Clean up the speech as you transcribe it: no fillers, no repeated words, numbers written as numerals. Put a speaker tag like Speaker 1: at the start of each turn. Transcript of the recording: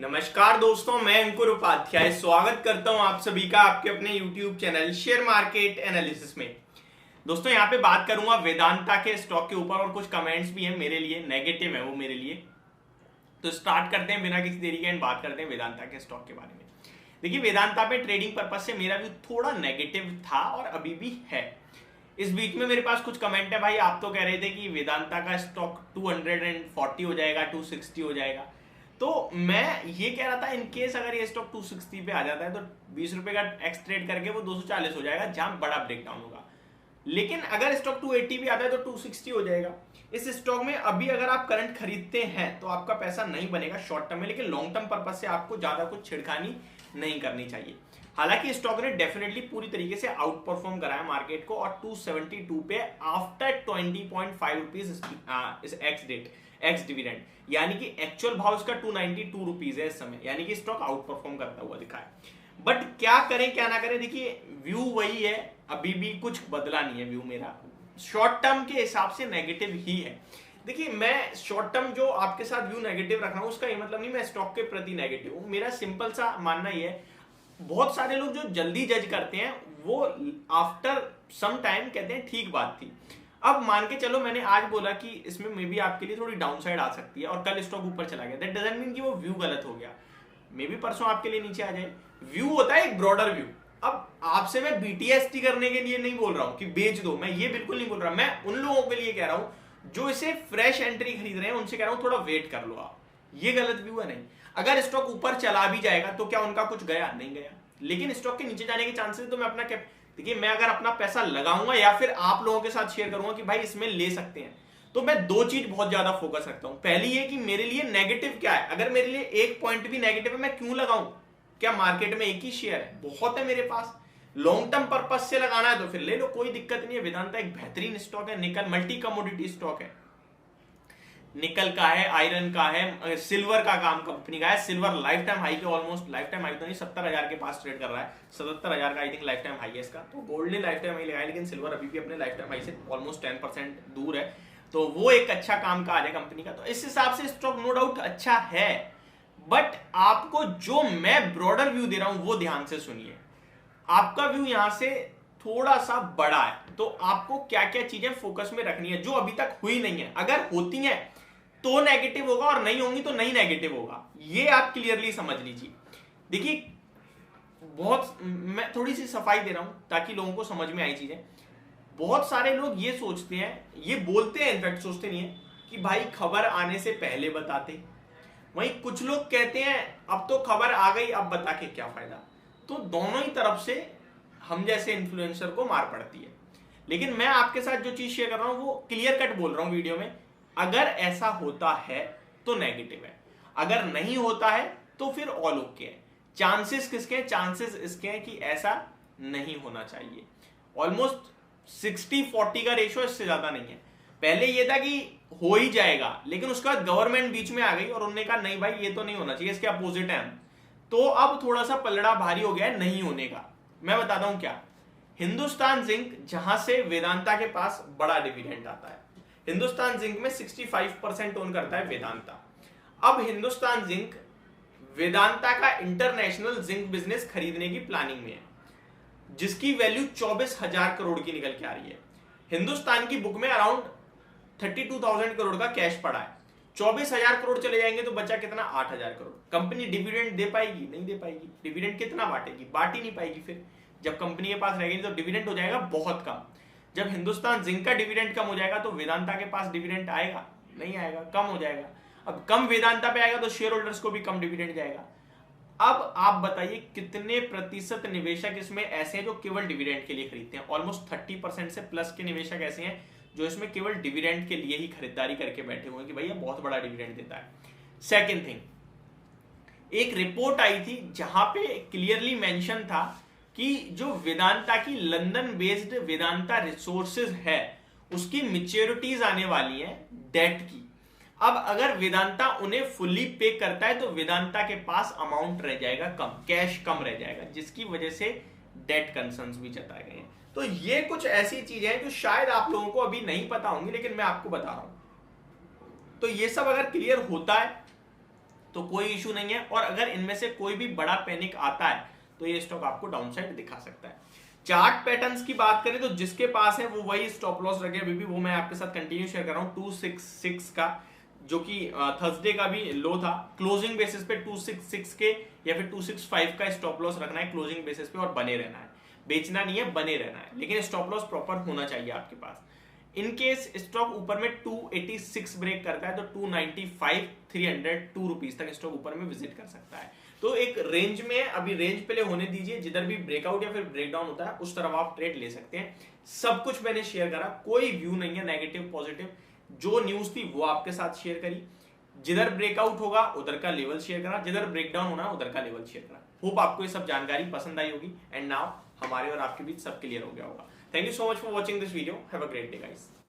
Speaker 1: नमस्कार दोस्तों, मैं अंकुर उपाध्याय स्वागत करता हूं आप सभी का आपके अपने YouTube channel share market analysis में। दोस्तों यहाँ पे बात करूंगा वेदांता के स्टॉक के ऊपर और कुछ कमेंट्स भी हैं मेरे लिए, नेगेटिव है वो मेरे लिए। तो स्टार्ट करते हैं बिना किसी देरी के एंड बात करते हैं वेदांता के स्टॉक के बारे में। देखिए वेदांता पे ट्रेडिंग पर्पज से मेरा भी थोड़ा नेगेटिव था और अभी भी है। इस बीच में मेरे पास कुछ कमेंट है, भाई आप तो कह रहे थे कि वेदांता का स्टॉक 240 हो जाएगा, 260 हो जाएगा। तो मैं ये कह रहा था इन केस अगर ये स्टॉक 260 पे आ जाता है तो 20 रुपए का एक्स ट्रेड करके वो 240 हो जाएगा, जहां बड़ा ब्रेकडाउन होगा। लेकिन अगर स्टॉक 280 भी आता है तो 260 हो जाएगा। इस स्टॉक में अभी अगर आप करंट खरीदते हैं तो आपका पैसा नहीं बनेगा शॉर्ट टर्म में, लेकिन लॉन्ग टर्म पर्पज से आपको ज्यादा कुछ छिड़खानी नहीं करनी चाहिए। हालांकि स्टॉक ने डेफिनेटली पूरी तरीके से आउट परफॉर्म कराया मार्केट को और 272 पे आफ्टर 20.5 रुपीज एक्स डिविडेंड, यानी कि एक्चुअल भाव इसका 292 रुपीज है इस समय, यानी कि स्टॉक आउट परफॉर्म करता हुआ दिखा है। बट क्या करें क्या ना करें, देखिए व्यू वही है, अभी भी कुछ बदला नहीं है व्यू मेरा। शॉर्ट टर्म के हिसाब से नेगेटिव ही है। देखिए मैं शॉर्ट टर्म जो आपके साथ व्यू नेगेटिव रख रहा हूं उसका ये मतलब नहीं मैं स्टॉक के प्रति नेगेटिव हूं। मेरा सिंपल सा मानना ये है, बहुत सारे लोग जो जल्दी जज करते हैं वो आफ्टर सम टाइम कहते हैं ठीक बात थी। अब मान के चलो मैंने आज बोला कि इसमें मे बी आपके लिए थोड़ी डाउन साइड आ सकती है और कल स्टॉक ऊपर चला गया, दैट डजंट मीन कि वो व्यू गलत हो गया, मे बी परसों आपके लिए नीचे आ जाए। व्यू होता है एक ब्रॉडर व्यू। अब आपसे मैं बीटीएसटी करने के लिए नहीं बोल रहा हूं कि बेच दो, मैं ये बिल्कुल नहीं बोल रहा। मैं उन लोगों के लिए कह रहा हूं जो इसे फ्रेश एंट्री खरीद रहे हैं, उनसे कह रहा हूं थोड़ा वेट कर लो आप, ये गलत व्यू है नहीं। अगर स्टॉक ऊपर चला भी जाएगा तो क्या उनका कुछ गया? नहीं गया। लेकिन स्टॉक के नीचे जाने के चांसेस, तो मैं अपना देखिए मैं अगर अपना पैसा लगाऊंगा या फिर आप लोगों के साथ शेयर करूंगा कि भाई इसमें ले सकते हैं, तो मैं दो चीज बहुत ज्यादा फोकस रखता हूं। पहली ये कि मेरे लिए नेगेटिव क्या है, अगर मेरे लिए एक पॉइंट भी नेगेटिव है मैं क्यों लगाऊं? क्या मार्केट में एक ही शेयर है? बहुत है मेरे पास। लॉन्ग टर्म पर्पज से लगाना है तो फिर ले लो, कोई दिक्कत नहीं है। वेदांता एक बेहतरीन स्टॉक है, निकल मल्टी कमोडिटी स्टॉक है, निकल का है, आयरन का है, सिल्वर का काम कंपनी का है। सिल्वर लाइफ टाइम हाई के ऑलमोस्ट, लाइफ टाइम हाई तो नहीं, 70,000 के पास ट्रेड कर रहा है, 77,000 का I think life time high है इसका। तो गोल्ड ने लाइफ टाइम हाई लगाया, लेकिन सिल्वर अभी भी अपने लाइफ टाइम हाई से ऑलमोस्ट 10% दूर है। तो वो एक अच्छा काम का आ जाए कंपनी का। तो इस हिसाब से स्टॉक नो डाउट अच्छा है। बट आपको जो मैं ब्रॉडर व्यू दे रहा हूं वो ध्यान से सुनिए। आपका व्यू यहां से थोड़ा सा बड़ा है, तो आपको क्या क्या चीजें फोकस में रखनी है जो अभी तक हुई नहीं है। अगर होती हैं तो नेगेटिव होगा और नहीं होंगी तो नहीं नेगेटिव होगा, ये आप क्लियरली समझ लीजिए। देखिए बहुत, मैं थोड़ी सी सफाई दे रहा हूं ताकि लोगों को समझ में आई चीजें। बहुत सारे लोग ये सोचते हैं, ये बोलते हैं, इनफैक्ट सोचते नहीं है कि भाई खबर आने से पहले बताते। वहीं कुछ लोग कहते हैं अब तो खबर आ गई, अब बता के क्या फायदा। तो दोनों ही तरफ से हम जैसे इन्फ्लुएंसर को मार पड़ती है। लेकिन मैं आपके साथ जो चीज शेयर कर रहा हूं वो क्लियर कट बोल रहा हूं वीडियो में। अगर ऐसा होता है तो नेगेटिव है, अगर नहीं होता है तो फिर ऑल ओके है। चांसेस किसके हैं? चांसेस इसके हैं कि ऐसा नहीं होना चाहिए। ऑलमोस्ट 60-40 का रेशियो, इससे ज्यादा नहीं है। पहले ये था कि हो ही जाएगा, लेकिन उसका गवर्नमेंट बीच में आ गई और उन्होंने कहा नहीं भाई ये तो नहीं होना चाहिए, इसके अपोजिट है हम। तो अब थोड़ा सा पलड़ा भारी हो गया है नहीं होने का। मैं बताता हूं क्या। हिंदुस्तान जिंक, जहां से वेदांता के पास बड़ा डिविडेंड आता है, हिंदुस्तान जिंक में 65% ओन करता है वेदांता। अब हिंदुस्तान जिंक वेदांता का इंटरनेशनल जिंक बिजनेस खरीदने की प्लानिंग में है, जिसकी वैल्यू 24,000 करोड़ की निकल के आ रही है। हिंदुस्तान की बुक में अराउंड 32,000 करोड़ का कैश पड़ा है। 24,000 करोड़ चले जाएंगे तो बचा कितना? 8,000 करोड़। कंपनी डिविडेंड दे पाएगी? नहीं दे पाएगी। डिविडेंड कितना बांटेगी? बांट ही नहीं पाएगी। फिर जब कंपनी के पास रहेगी तो डिविडेंड हो जाएगा बहुत कम। जब हिंदुस्तान जिंक का डिविडेंड कम हो जाएगा तो वेदांता के पास डिविडेंड आएगा? नहीं आएगा, कम हो जाएगा। अब कम वेदांता पे आएगा तो शेयर होल्डर्स को भी कम डिविडेंड जाएगा। अब आप बताइए कितने प्रतिशत निवेशक इसमें ऐसे हैं जो केवल डिविडेंड के लिए खरीदते हैं? ऑलमोस्ट 30% से प्लस के निवेशक ऐसे हैं जो इसमें केवल डिविडेंड के लिए ही खरीदारी करके बैठे हुए हैं कि भैया बहुत बड़ा डिविडेंड देता है। सेकेंड थिंग, एक रिपोर्ट आई थी जहां पे क्लियरली मेंशन था कि जो वेदांता की लंदन बेस्ड वेदांता रिसोर्सेज है उसकी मैच्योरिटीज आने वाली है डेट की। अब अगर वेदांता उन्हें फुल्ली पे करता है तो वेदांता के पास अमाउंट रह जाएगा कम, कैश कम रह जाएगा, जिसकी वजह से डेट कंसर्न्स भी जताए गए हैं। तो ये कुछ ऐसी चीजें हैं जो शायद आप लोगों को अभी नहीं पता होंगी, लेकिन मैं आपको बता रहा हूं। तो ये सब अगर क्लियर होता है तो कोई इशू नहीं है। और अगर इनमें से कोई भी बड़ा पैनिक आता है तो ये स्टॉक आपको डाउनसाइड दिखा सकता है। चार्ट पैटर्न्स की बात करें तो जिसके पास है वो वही स्टॉप लॉस रखे अभी भी, वो मैं आपके साथ कंटिन्यू शेयर कर रहा हूं 266 का, जो कि थर्सडे का भी लो था। क्लोजिंग बेसिस पे 266 के या फिर 265 का स्टॉप लॉस रखना है क्लोजिंग बेसिस पे और बने रहना है, बेचना नहीं है, बने रहना है, लेकिन स्टॉप लॉस प्रॉपर होना चाहिए आपके पास। इन केस स्टॉक ऊपर में 286 ब्रेक करता है तो 295 302 रुपीज तक स्टॉक ऊपर में विजिट कर सकता है। तो एक रेंज में, अभी रेंज पहले होने दीजिए, जिधर भी ब्रेकआउट या फिर ब्रेकडाउन होता है उस तरफ आप ट्रेड ले सकते हैं। सब कुछ मैंने शेयर करा, कोई व्यू नहीं है नेगेटिव पॉजिटिव, जो न्यूज थी वो आपके साथ शेयर करी। जिधर ब्रेकआउट होगा उधर का लेवल शेयर करा, जिधर ब्रेकडाउन होना उधर का लेवल शेयर करा। होप आपको ये सब जानकारी पसंद आई होगी एंड नाउ हमारे और आपके बीच सब क्लियर हो गया होगा। Thank you so much for watching this video. Have a great day guys.